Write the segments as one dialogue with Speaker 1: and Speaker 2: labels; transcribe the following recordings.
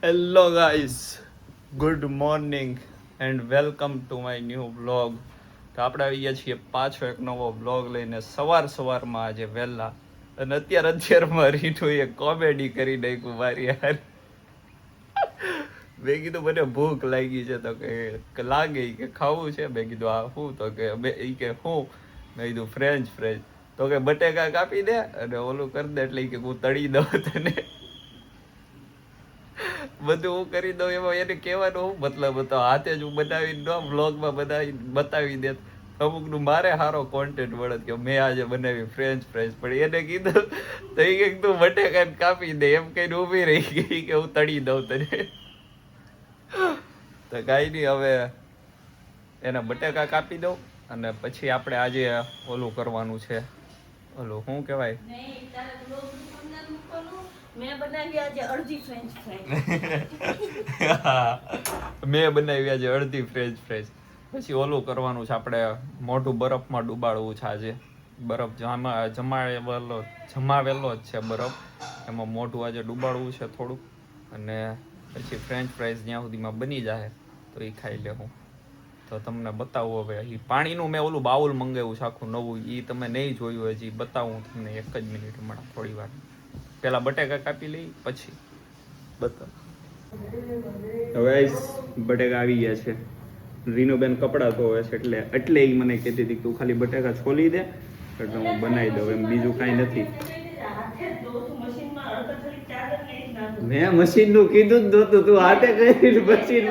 Speaker 1: Hello guys, good morning and welcome to my new vlog. તો આપણે આવી ગયા છીએ પાછો એક નવો વ્લોગ લઈને સવારમાં આજે વહેલા. અને અત્યારમાં રીઠુએ કોમેડી કરી નાખ્યું મારી યાર. મેં કીધું મને ભૂખ લાગી છે, તો કે લાગે કે ખાવું છે. મેં કીધું આ શું? તો કે શું? મેં કીધું ફ્રેન્ચ. તો કે બટેકા કાપી દે અને ઓલું કરી દે, એટલે કે હું તળી દઉં તને. બધું હું કરી દઉં એમાં એને કહેવાનો શું મતલબ હતો? હાથે જ હું બનાવી વ્લોગમાં બતાવી દે. અમુકનું મારે સારો કોન્ટેન્ટ મળે કે મેં આજે બનાવી ફ્રેન્ચ ફ્રાઈઝ, પણ એને કીધું તો એ કંઈક તું બટેકાને કાપી દે એમ કહીને ઊભી રહી ગઈ કે હું તળી દઉં તને. તો કાંઈ નહીં, હવે એના બટેકા કાપી દઉં અને પછી આપણે આજે ઓલું કરવાનું છે. ઓલું શું કહેવાય?
Speaker 2: મેં બનાવી આજે અડધી ફ્રેન્ચ
Speaker 1: ફ્રાઈઝ. પછી ઓલું કરવાનું છે, આપણે મોઢું બરફમાં ડુબાડવું છે આજે. બરફ જમાવેલો જ છે બરફ, એમાં મોઢું આજે ડુબાડવું છે થોડુંક. અને પછી ફ્રેન્ચ ફ્રાઈઝ જ્યાં સુધીમાં બની જાય તો એ ખાઈ લેવું. તો તમને બતાવું હવે. એ પાણીનું મેં ઓલું બાઉલ મંગાવ્યું છે આખું નવું, એ તમે નહીં જોયું હજી. બતાવું તમને એક જ મિનિટ હમણાં, થોડી વાર. પેલા બટેકા કાપી લઈ પછી બતાવ. હવે બટેકા આવી ગયા છે. રીનુબેન કપડાં ધોવે છે, એટલે એ મને કહેતી હતી તું ખાલી બટેકા છોલી દે એટલે હું બનાવી દઉં, એમ બીજું કાંઈ નથી. મેં મશીન નું કીધું જ નહોતું, તું હાથે કરી મશીન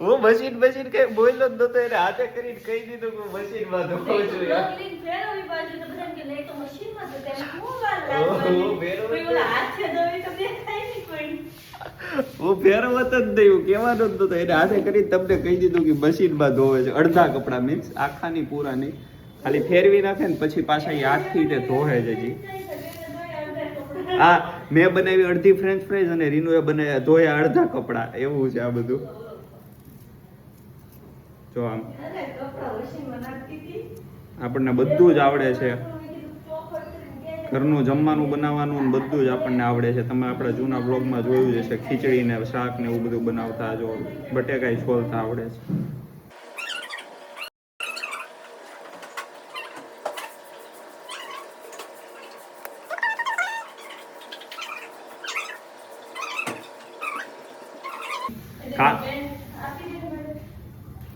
Speaker 1: હું મશીન કઈ બોલ્યો જ નતો, એને હાથે કરીને કહી દીધું કે મશીન માં ધોવું હું ફેરવત જ નહીં, હું કહેવાનો જ નતો. એને હાથે કરીને તમને કહી દીધું કે મશીન માં ધોવે છે. અડધા કપડા મીન્સ આખા ની પૂરા નહીં, ખાલી ફેરવી નાખે ને પછી પાછા એ હાથથી તે ધોવે છે. હજી હા, મેં બનાવી અડધી ફ્રેન્ચ ફ્રાઈઝ અને રીનુએ બનાવ્યા ધોયા અડધા કપડા. એવું છે આ બધું. જો આમ આપણને બધું જ આવડે છે, ઘરનું જમવાનું બનાવવાનું બધું જ આપણને આવડે છે. તમે આપણા જૂના બ્લોગમાં જોયું જ હશે, ખીચડી ને શાક ને એવું બધું બનાવતા. જો બટેકાઈ છોલતા આવડે છે.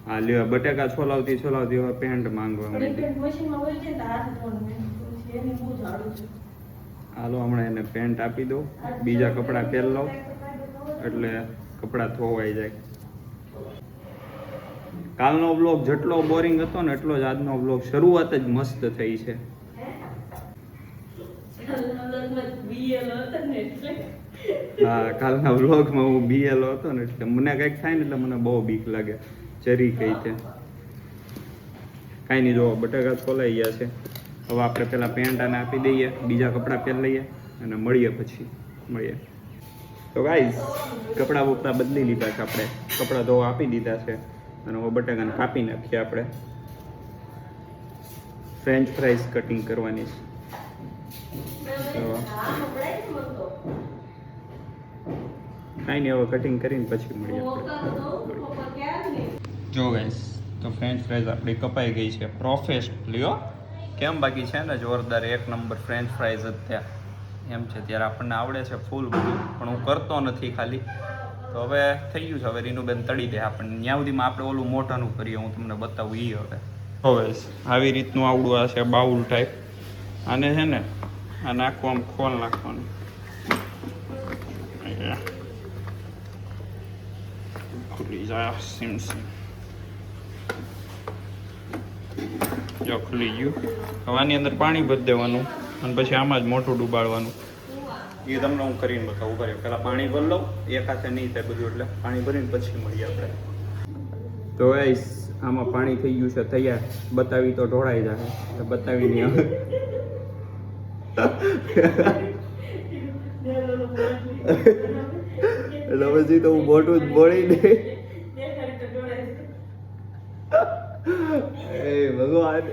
Speaker 1: હા લ્યો, બટેકા છોલાવતી હવે પેન્ટ માંગવા માંડી. હાલો હમણાં એને પેન્ટ આપી દો, બીજા કપડા પહેર લો એટલે કપડા ધોવાઈ જાય. કાલનો વ્લોગ જેટલો બોરિંગ હતો ને એટલો જ આજનો વ્લોગ શરૂઆત જ મસ્ત થઈ છે. હા, કાલના વ્લોગમાં હું બીએલો હતો ને એટલે મને કંઈક થાય ને એટલે મને બહુ બીક લાગે. ચરી કઈ છે કાંઈ નહીં. જો બટેકા છોલાઈ ગયા છે. હવે આપણે પેલા પેન્ટ આને આપી દઈએ, બીજા કપડાં પહેરી લઈએ અને મળીએ. તો ગાઈસ, કપડાં બપડા બદલી લીધા છે આપણે, કપડાં ધોવા આપી દીધા છે અને હવે બટેકાને કાપી નાખીએ. આપણે ફ્રેન્ચ ફ્રાઈઝ કટિંગ કરવાની છે. કાંઈ નહીં, હવે કટિંગ કરીને પછી મળીએ. જો ગાઈસ, તો ફ્રેન્ચ ફ્રાઈઝ આપણી કપાઈ ગઈ છે પ્રોફેશનલી. કેમ બાકી છે ને જોરદાર, એક નંબર ફ્રેન્ચ ફ્રાઈઝ જ ત્યાં એમ છે. ત્યારે આપણને આવડે છે ફૂલ બધું, પણ હું કરતો નથી ખાલી. તો હવે થઈ ગયું છે. હવે રીનુબેન તળી દે આપણને. ત્યાં સુધીમાં આપણે ઓલું મોઢાનું કરીએ, હું તમને બતાવું એ. હવે આવી રીતનું આવડું આ છે બાઉલ ટાઈપ. આને છે ને આ નાખવું, આમ ખોલ નાખવાનું. ખુલી જાય સીમ. જો ખુલી ગયું. હવે આની અંદર પાણી ભરી દેવાનું અને પછી આમાં જ મોટું ડુબાડવાનું. એ તમને હું કરીને બતાવું. કરે પેલા પાણી ભરી લઉં, એક હાથે નહીં થાય બધું, એટલે પાણી ભરીને પછી મળીએ આપણે. તો આમાં પાણી થઈ ગયું છે તૈયાર. બતાવી તો ઢોળાઈ જાય, બતાવી નહીં હવે. એટલે પછી તો હું મોટું જ બોળી નહીં. ભગવાન,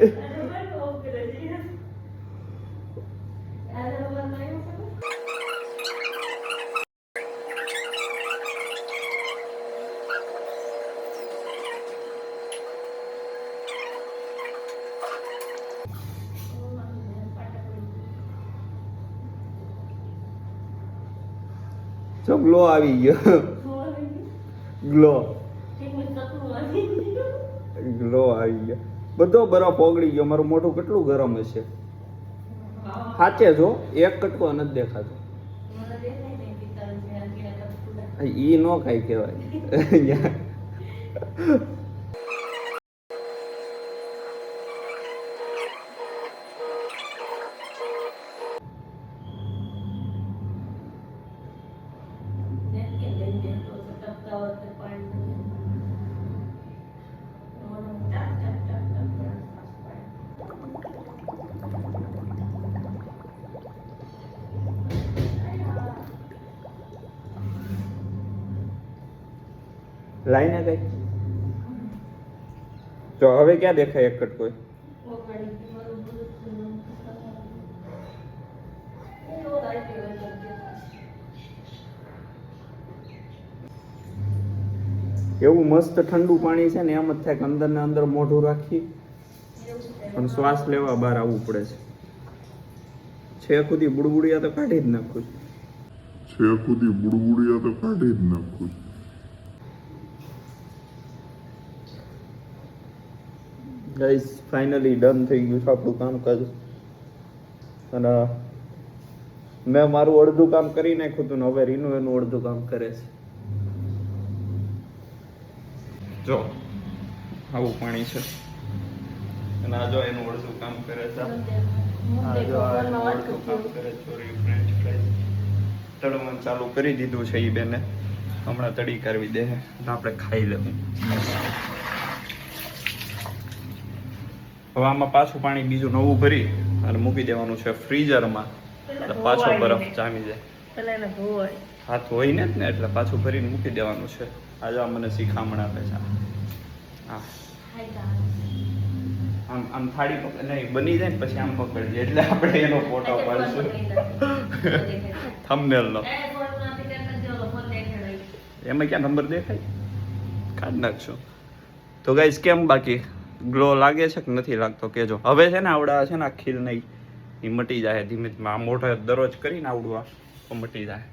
Speaker 1: જો ગ્લો આવી ગયો. ગ્લો ગ્લો આવી ગયો. બધો બરફ ઓગળી ગયો. મારું મોઢું કેટલું ગરમ હશે. સાચે જો એક કટકો નથી દેખાતો. ઈ નો કાંઈ કહેવાય. લાઈને કઈ તો હવે ક્યાં દેખાય એક કટકો? એવું મસ્ત ઠંડુ પાણી છે ને એમ જ થાય કે અંદર ને અંદર મોઢું રાખી પણ શ્વાસ લેવા બહાર આવવું પડે છે ખુદી બુડબુડિયા તો કાઢી જ નાખું ગાઈસ ફાઇનલી ડન થઈ ગયું છે આપણું કામકાજ અને મેં મારું અડધું કામ કરી નાખ્યું હતું ને હવે રીનુ એનું અડધું કામ કરે છે. જો આવું પાણી છે અને આ જો એનું અડધું કામ કરે છે. આ જો આ એનું અડધું કામ કરે છે. ફ્રેન્ચ ફ્રાઈઝ તળવાનું ચાલુ કરી દીધું છે એ બેને. હમણાં તળી કરવી દે તો આપણે ખાઈ લેવું. હવે આમાં પાછું પાણી બીજું નવું ભરી અને મૂકી દેવાનું છે ફ્રીઝરમાં એટલે પાછો બરફ જામી જાય. હાથ હોય ને જ ને એટલે પાછું ભરીને મૂકી દેવાનું છે. આજે આ મને શીખામણ આપે છે. હા આમ આમ થાળી પકડ નહીં બની જાય ને પછી આમ પકડજે એટલે આપણે એનો ફોટો પાડશું થંબનેલ નો. એમાં ક્યાં નંબર દેખાય? કાઢી નાખશું. તો ગાઈસ કેમ બાકી ગ્લો લાગે છે કે નથી લાગતો કેજો. હવે છે ને આવડા છે ને આ ખીલ નહીં એ મટી જાય ધીમે ધીમે. આ મોઢે દરરોજ કરીને આવડવા તો મટી જાય.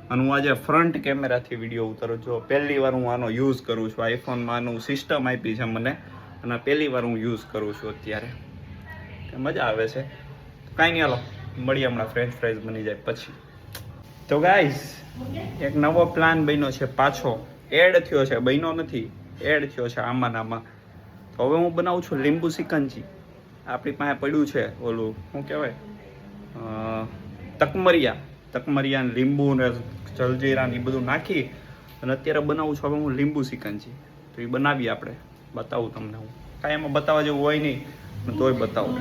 Speaker 1: અને હું આજે ફ્રન્ટ કેમેરાથી વિડીયો ઉતારું છું. પહેલી વાર હું આનો યુઝ કરું છું. આઈફોનમાં આનું સિસ્ટમ આપી છે મને અને પહેલી વાર હું યુઝ કરું છું અત્યારે. મજા આવે છે. કાંઈ નહીં હાલો મળીએ હમણાં ફ્રેન્ચ ફ્રાઈઝ બની જાય પછી. તો ગાઈસ એક નવો પ્લાન બન્યો છે પાછો. એડ થયો છે, બન્યો નથી, એડ થયો છે આમાં આમાં. તો હવે હું બનાવું છું લીંબુ સિકંજી. આપણી પાસે પડ્યું છે ઓલું શું કહેવાય તકમરિયા લીંબુ ને જલજીરા ને એ બધું નાખી અને અત્યારે બનાવું છું હવે હું લીંબુ સિકંજી. તો એ બનાવીએ આપણે. બતાવું તમને હું. કાંઈ એમાં બતાવવા જેવું હોય નહીં પણ તોય બતાવું.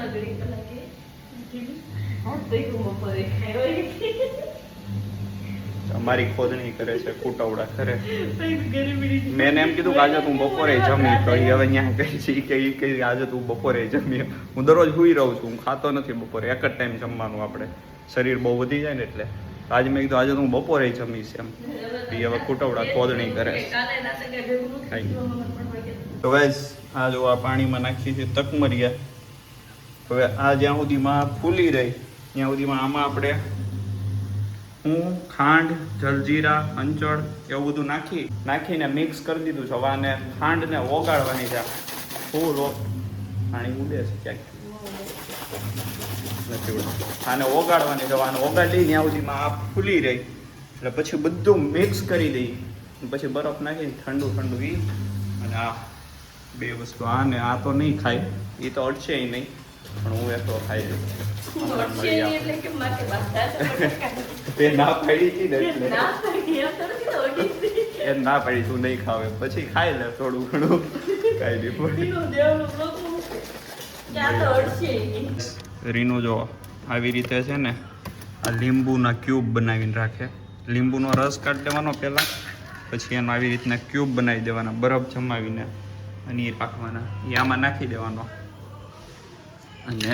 Speaker 1: અમારી ખોદણી કરે છે કુટવડા કરે. મેં એમ કીધું કે આજે તું બપોરે જમી તો એ હવે ત્યાં કહી છે કે આજે તું બપોરે જમી. હું દરરોજ સુઈ રહું છું, હું ખાતો નથી બપોરે. એક જ ટાઈમ જમવાનું આપણે. શરીર બહુ વધી જાય ને એટલે આજે મેં કીધું આજે તું બપોરે જમીશ એમ. એ હવે કુટવડા ખોદણી કરે. તો ગાઈસ આ જો આ પાણીમાં નાખી છે તકમરિયા. હવે આ જ્યાં સુધીમાં ફૂલી રહી ત્યાં સુધીમાં આમાં આપણે હું ખાંડ જલજીરા અંચળ એવું બધું નાખીને મિક્સ કરી દીધું છે. હવે આને ખાંડને ઓગાળવાની છે. ફૂલ પાણી ઉડે છે ક્યાંક નથી ઉડતું. આને ઓગાળવાની છે. આને ઓગાળી ત્યાં સુધીમાં આ ફૂલી રહી એટલે પછી બધું મિક્સ કરી દઈ પછી બરફ નાખીને ઠંડુ ઈ અને આ બે વસ્તુ. આને આ તો નહીં ખાય, એ તો અડશે નહીં પણ હું એકલો ખાઈ લઉં. તે ના પાડી હતી ને એટલે એ ના પાડી તું નહીં ખાવે પછી ખાઈ લે થોડું ઘણું કાંઈ નહીં. રીનું જો આવી રીતે છે ને આ લીંબુના ક્યુબ બનાવીને રાખે. લીંબુનો રસ કાઢી દેવાનો પહેલાં, પછી એનો આવી રીતના ક્યુબ બનાવી દેવાના બરફ જમાવીને અને એ રાખવાના. એ આમાં નાખી દેવાનો અને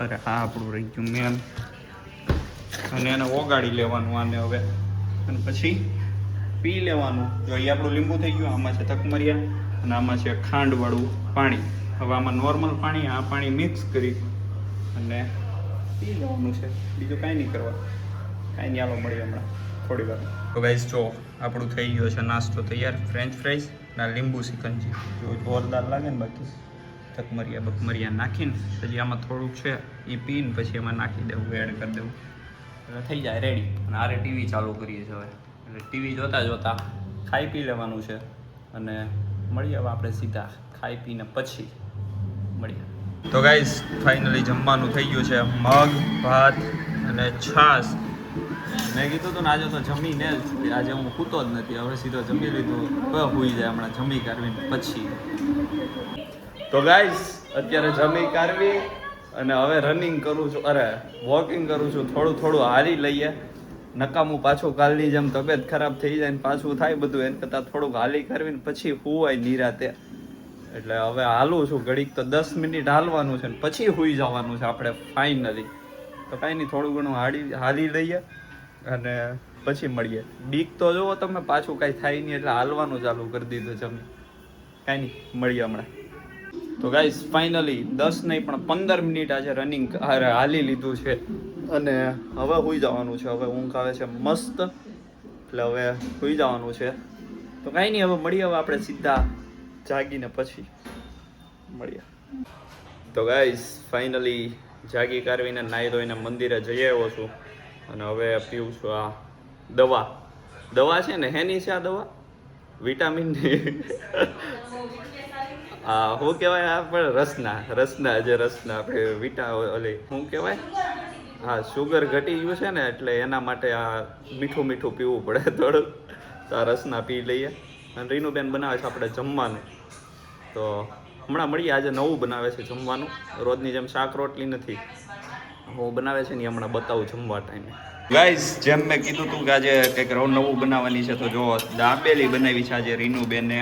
Speaker 1: અરે હા આપણું રહી ગયું મેન. અને એને ઓગાળી લેવાનું આને હવે અને પછી પી લેવાનું. જો એ આપણું લીંબુ થઈ ગયું. આમાં છે તકમરિયા અને આમાં છે ખાંડવાળું પાણી. હવે આમાં નોર્મલ પાણી આ પાણી મિક્સ કરી અને પી લેવાનું છે, બીજું કાંઈ નહીં કરવા. કાંઈ નહીં, હાલો મળીએ હમણાં થોડી વાર. તો ગાઈસ જો આપણું થઈ ગયો છે નાસ્તો તૈયાર. ફ્રેન્ચ ફ્રાઈઝ ના લીંબુ સિકંજી જો જોરદાર લાગે ને. બાકી બકમરિયા નાખીને પછી આમાં થોડુંક છે એ પીને પછી એમાં નાખી દેવું, એડ કરી દેવું એટલે થઈ જાય રેડી. અને આરે ટીવી ચાલુ કરીએ છીએ હવે, એટલે ટીવી જોતા જોતા ખાઈ પી લેવાનું છે. અને મળીએ હવે આપણે સીધા ખાઈ પીને પછી મળીએ. તો ગાઈસ ફાઇનલી જમવાનું થઈ ગયું છે, મગ ભાત અને છાશ. મેં કીધું હતું ને આજે તો જમીને જ, આજે હું સૂતો જ નથી, હવે સીધો જમી લીધું. હવે સૂઈ જાય હમણાં જમી કાઢવીને પછી. તો ગાઈસ અત્યારે જમી કાઢવી અને હવે રનિંગ કરું છું, અરે વોકિંગ કરું છું. થોડું હારી લઈએ, નકામું પાછું કાલની જેમ તબિયત ખરાબ થઈ જાય ને પાછું થાય બધું, એને કરતાં થોડુંક હાલી કરવીને પછી સુવાય નિરાતે. એટલે હવે હાલું છું ઘડીક, તો 10 મિનિટ હાલવાનું છે ને પછી સુઈ જવાનું છે આપણે ફાઇનલી. તો કાંઈ નહીં, થોડું ઘણું હાલી લઈએ અને પછી મળીએ. બીક તો જુઓ તમે, પાછું કાંઈ થાય નહીં એટલે હાલવાનું ચાલુ કરી દીધું જમી. કાંઈ નહીં, મળીએ હમણાં. તો ગાઈસ ફાઇનલી 10 નહીં પણ 15 મિનિટ આજે રનિંગ હાલી લીધું છે અને હવે સુઈ જવાનું છે. હવે ઊંઘ આવે છે મસ્ત, એટલે હવે સુઈ જવાનું છે. તો કાંઈ નહીં, હવે મળીએ હવે આપણે સીધા જાગીને પછી મળીએ. તો ગાઈસ ફાઇનલી જાગી કાઢવીને નાહી ધોઈને મંદિરે જઈ આવ્યો છું અને હવે પીવું છું આ દવા છે ને. હેની છે આ દવા? વિટામિનની. હા, શું કહેવાય આપણે રસના આપણે ઓલી શું કહેવાય, હા શુગર ઘટી ગયું છે ને એટલે એના માટે આ મીઠું પીવું પડે થોડુંક. તો આ રસના પી લઈએ. અને રીનુબેન બનાવે છે આપણે જમવાનું, તો હમણાં મળીએ. આજે નવું બનાવે છે જમવાનું, રોજની જેમ શાક રોટલી નથી, હું બનાવે છે ને હમણાં બતાવું જમવા ટાઈમે. ગાઈઝ જેમ મેં કીધું હતું કે આજે કંઈક નવું બનાવવાની છે, તો જો દાબેલી બનાવી છે આજે રીનુબેને.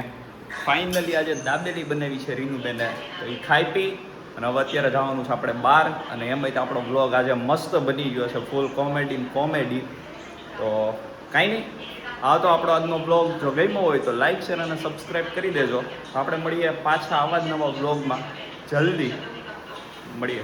Speaker 1: ફાઇનલી આજે દાબેલી બનાવી છે રીનુબેને, તો એ ખાઈ પી અને હવે અત્યારે જવાનું છે આપણે બહાર. અને એમાંય તો આપણો બ્લોગ આજે મસ્ત બની ગયો છે, ફૂલ કોમેડી. તો કાંઈ નહીં, હા તો આપણો આજનો બ્લોગ જો ગમ્યો હોય તો લાઈક શેર અને સબસ્ક્રાઈબ કરી દેજો. આપણે મળીએ પાછા આવા જ નવા બ્લોગમાં, જલ્દી મળીએ.